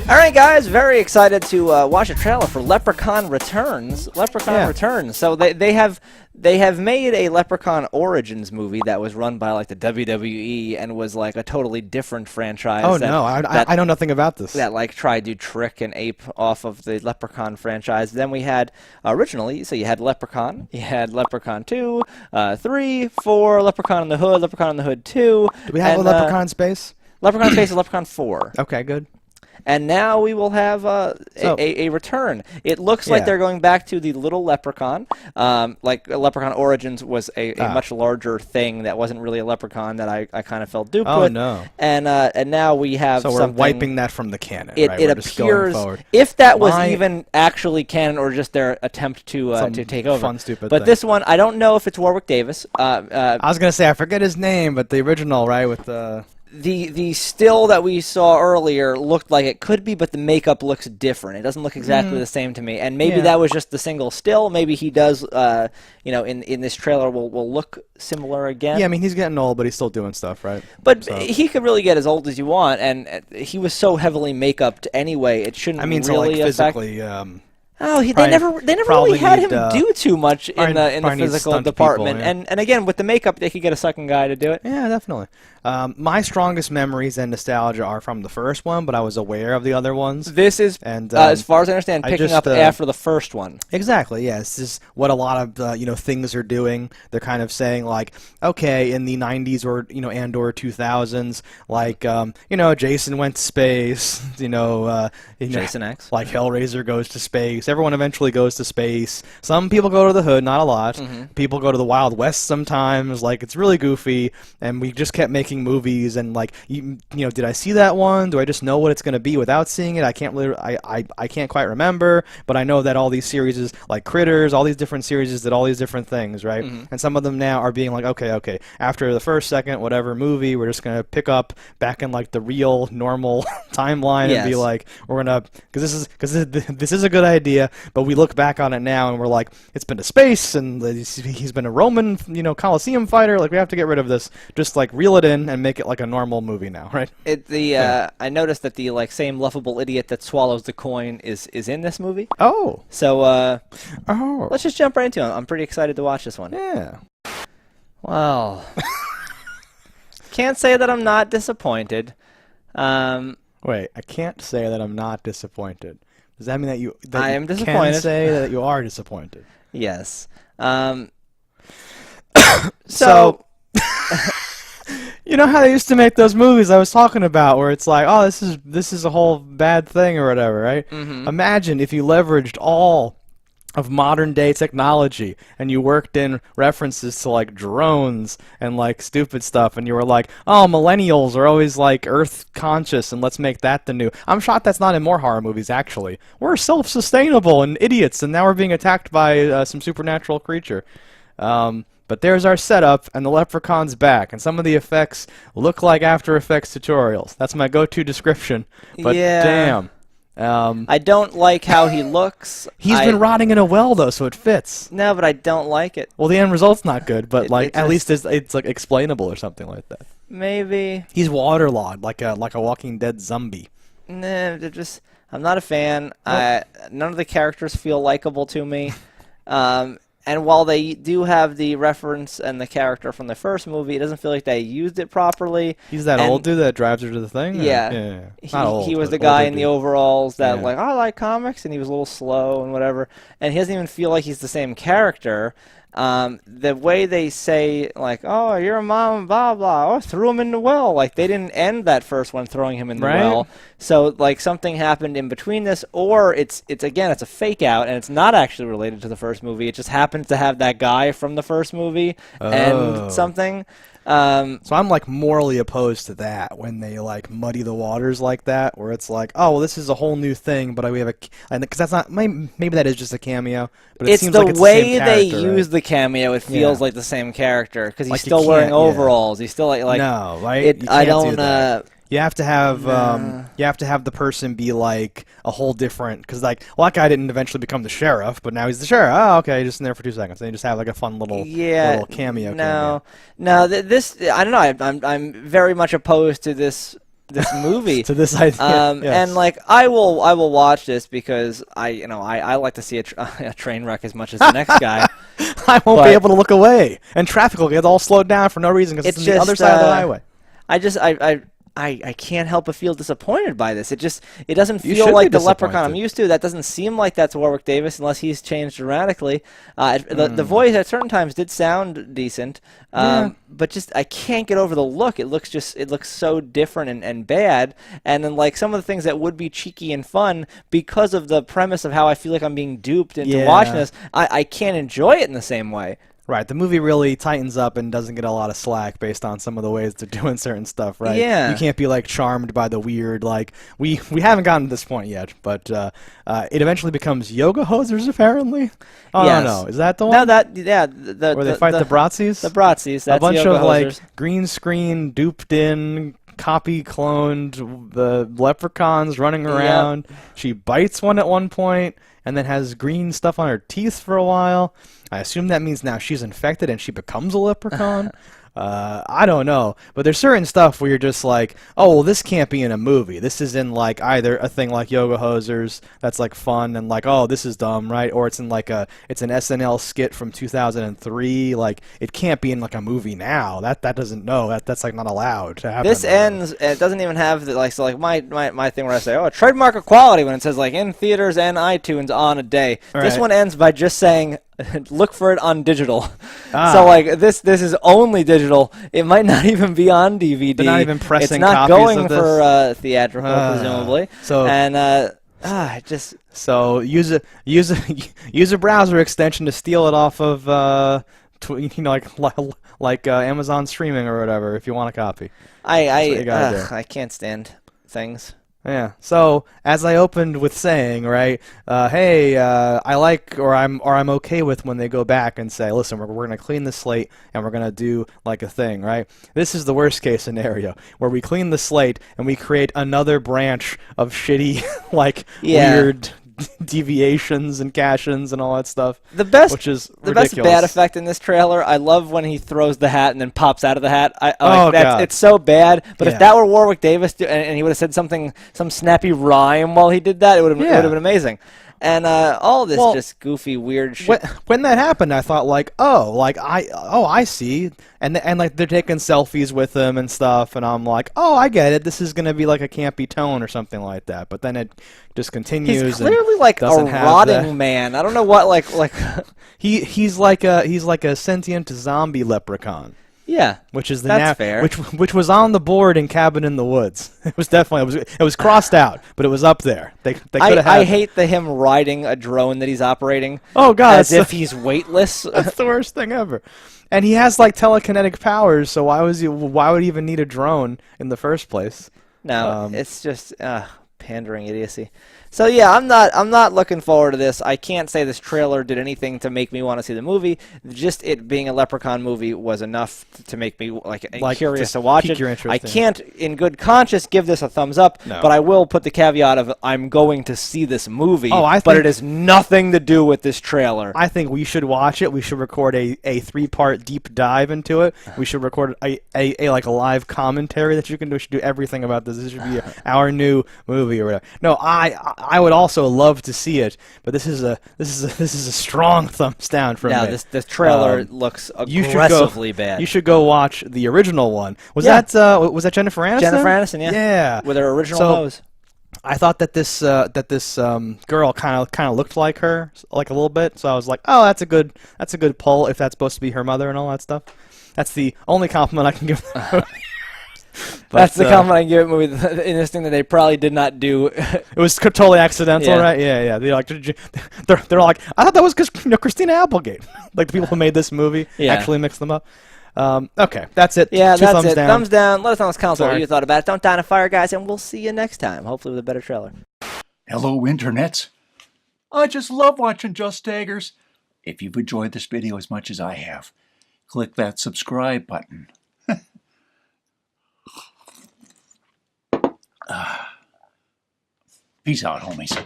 All right, guys, very excited to watch a trailer for Leprechaun Returns. Leprechaun Returns. So they have made a Leprechaun Origins movie that was run by like the WWE and was like a totally different franchise. Oh no, I know nothing about this. That like tried to trick and ape off of the Leprechaun franchise. Then we had originally, so you had Leprechaun, you had Leprechaun 2, 3, 4, Leprechaun in the Hood 2. Do we have a Leprechaun in space? Leprechaun in Space is Leprechaun 4. Okay, good. And now we will have a return. It looks like they're going back to the Little Leprechaun. Like Leprechaun Origins was a much larger thing that wasn't really a leprechaun that I kind of felt duped with. Oh, no. And now we have something. So we're wiping that from the canon, right? It appears, if that was even actually canon or just their attempt to take over. Fun, stupid but thing. this one, I don't know if it's Warwick Davis. I was going to say, I forget his name, but the original, right, with the... The still that we saw earlier looked like it could be, but the makeup looks different. It doesn't look exactly the same to me. And maybe that was just the single still. Maybe he does, in this trailer will look similar again. Yeah, I mean, he's getting old, but he's still doing stuff, right? But he could really get as old as you want, and he was so heavily make-upped anyway, it shouldn't really so, like, affect... physically... they never really had him do too much in the physical department. People, and again, with the makeup, they could get a second guy to do it. Yeah, definitely. My strongest memories and nostalgia are from the first one, but I was aware of the other ones. This is, as far as I understand, picking up after the first one. Exactly, yeah. This is what a lot of things are doing. They're kind of saying, like, okay, in the 90s or, and/or 2000s, like, Jason went to space, Jason X. Like Hellraiser goes to space. Everyone eventually goes to space. Some people go to the Hood, not a lot. People go to the Wild West sometimes. Like, it's really goofy, and we just kept making movies, and like, did I see that one? Do I just know what it's going to be without seeing it? I can't I can't quite remember, but I know that all these series, like Critters, all these different series did all these different things, right? And some of them now are being like, okay, after the first, second, whatever movie, we're just going to pick up back in like the real, normal timeline and be like, we're going to, because this is a good idea, but we look back on it now and we're like, it's been to space, and he's been a Roman, Colosseum fighter, like, we have to get rid of this. Just like reel it in and make it like a normal movie now, right? I noticed that the same lovable idiot that swallows the coin is in this movie. Oh. So let's just jump right into it. I'm pretty excited to watch this one. Yeah. Well, can't say that I'm not disappointed. Wait, I can't say that I'm not disappointed. Does that mean that I am disappointed? Can say that you are disappointed? Yes. So you know how they used to make those movies I was talking about, where it's like, oh, this is a whole bad thing or whatever, right? Imagine if you leveraged all of modern day technology and you worked in references to like drones and like stupid stuff, and you were like, oh, millennials are always like Earth conscious, and let's make that the new. I'm shocked that's not in more horror movies. Actually, we're self-sustainable and idiots, and now we're being attacked by some supernatural creature. But there's our setup, and the Leprechaun's back, and some of the effects look like After Effects tutorials. That's my go-to description. But damn. I don't like how he looks. He's been rotting in a well, though, so it fits. No, but I don't like it. Well, the end result's not good, but at least it's like explainable or something like that. Maybe. He's waterlogged, like a Walking Dead zombie. Nah, I'm not a fan. None of the characters feel likable to me. And while they do have the reference and the character from the first movie, it doesn't feel like they used it properly. He's that old dude that drives her to the thing? Yeah. Not old, he was the guy in the dude. overalls that, like, oh, I like comics, and he was a little slow and whatever. And he doesn't even feel like he's the same character. The way they say, like, oh, you're a mom, blah, blah, oh, threw him in the well. Like, they didn't end that first one throwing him in the well. So, like, something happened in between this, or it's a fake out, and it's not actually related to the first movie. It just happens to have that guy from the first movie and something. So I'm like morally opposed to that when they like muddy the waters like that, where it's like, oh, well, this is a whole new thing, but we have because that's not maybe that is just a cameo, but it seems like it's the way same they character, use the cameo. It feels like the same character because he's still wearing overalls. He's still like no, right? I don't. You have to have the person be like a whole different, because like, well, that guy didn't eventually become the sheriff, but now he's the sheriff. Oh, okay, just in there for 2 seconds. And you just have like a fun little cameo. No, this I don't know. I'm very much opposed to this this movie. To this idea. Yes. And like I will watch this because I like to see a train wreck as much as the next guy. I won't be able to look away, and traffic will get all slowed down for no reason because it's on the other side of the highway. I can't help but feel disappointed by this. It doesn't feel should like be the Leprechaun I'm disappointed. used to. That doesn't seem like that's Warwick Davis unless he's changed dramatically. The voice at certain times did sound decent, but just I can't get over the look. It looks so different and bad. And then like some of the things that would be cheeky and fun because of the premise of how I feel like I'm being duped into watching this, I can't enjoy it in the same way. Right, the movie really tightens up and doesn't get a lot of slack based on some of the ways they're doing certain stuff, right? Yeah. You can't be, like, charmed by the weird, like, we haven't gotten to this point yet, but it eventually becomes yoga hosers, apparently? Oh, Yes. no, is that the one? No, Where they fight the Bratzies? The Bratzies, that's a bunch yoga of, hosers. like, green screen, duped-in, copy-cloned, the leprechauns running around. She bites one at one point, and then has green stuff on her teeth for a while. I assume that means now she's infected and she becomes a leprechaun. I don't know, but there's certain stuff where you're just like, oh, well, this can't be in a movie. This is in like either a thing like Yoga Hosers that's like fun and like, oh, this is dumb, right? Or it's in like it's an SNL skit from 2003. Like it can't be in like a movie now. That doesn't that's like not allowed to happen. This ends. It doesn't even have the like. So like my thing where I say, oh, trademark equality when it says like in theaters and iTunes on a day. This one ends by just saying, look for it on digital. So like this is only digital. It might not even be on DVD. They're not even pressing It's not copies going of this? for theatrical, presumably. So and just so use a browser extension to steal it off of like Amazon streaming or whatever if you want a copy. I can't stand things. Yeah. So as I opened with saying, right, hey, I like or I'm okay with when they go back and say, listen, we're going to clean the slate and we're going to do like a thing, right? This is the worst case scenario where we clean the slate and we create another branch of shitty like weird deviations and cash-ins and all that stuff. Which is the ridiculous. best bad effect in this trailer. I love when he throws the hat and then pops out of the hat. God. It's so bad. But if that were Warwick Davis and he would have said some snappy rhyme while he did that, it would have been amazing. And all this just goofy, weird shit. When that happened, I thought like, I see, and like they're taking selfies with him and stuff, and I'm like, oh, I get it. This is gonna be like a campy tone or something like that. But then it just continues. He's clearly like a rotting man. I don't know what like. He's like a sentient zombie leprechaun. Yeah, which is that's fair. Which was on the board in Cabin in the Woods. It was definitely it was crossed out, but it was up there. They could have. I hate him riding a drone that he's operating. Oh God, as if he's weightless. That's the worst thing ever. And he has like telekinetic powers, so why would he even need a drone in the first place? No, it's just pandering idiocy. So yeah, I'm not looking forward to this. I can't say this trailer did anything to make me want to see the movie. Just it being a Leprechaun movie was enough to make me like curious to watch it. I can't, in good conscience, give this a thumbs up, but I will put the caveat of I'm going to see this movie. But it has nothing to do with this trailer. I think we should watch it. We should record a 3-part deep dive into it. We should record a like a live commentary that you can do. We should do everything about this. This should be our new movie or whatever. No, I would also love to see it, but this is a strong thumbs down from me. This trailer looks aggressively bad. You should go watch the original one. Was that Jennifer Aniston? Jennifer Aniston, yeah, with her original nose. I thought that this girl kind of looked like her, like a little bit. So I was like, oh, that's a good pull if that's supposed to be her mother and all that stuff. That's the only compliment I can give. That's the compliment I can give it movie in this thing that they probably did not do. It was totally accidental, right? Yeah. They're like, I thought that was Christina Applegate. Like the people who made this movie actually mixed them up. Okay, that's it. Yeah, Two that's thumbs it. down. Thumbs down. Let us know in the comments what you thought about it. Don't die in a fire, guys, and we'll see you next time. Hopefully with a better trailer. Hello, internets. I just love watching JustDaggers. If you've enjoyed this video as much as I have, click that subscribe button. Peace out, homies.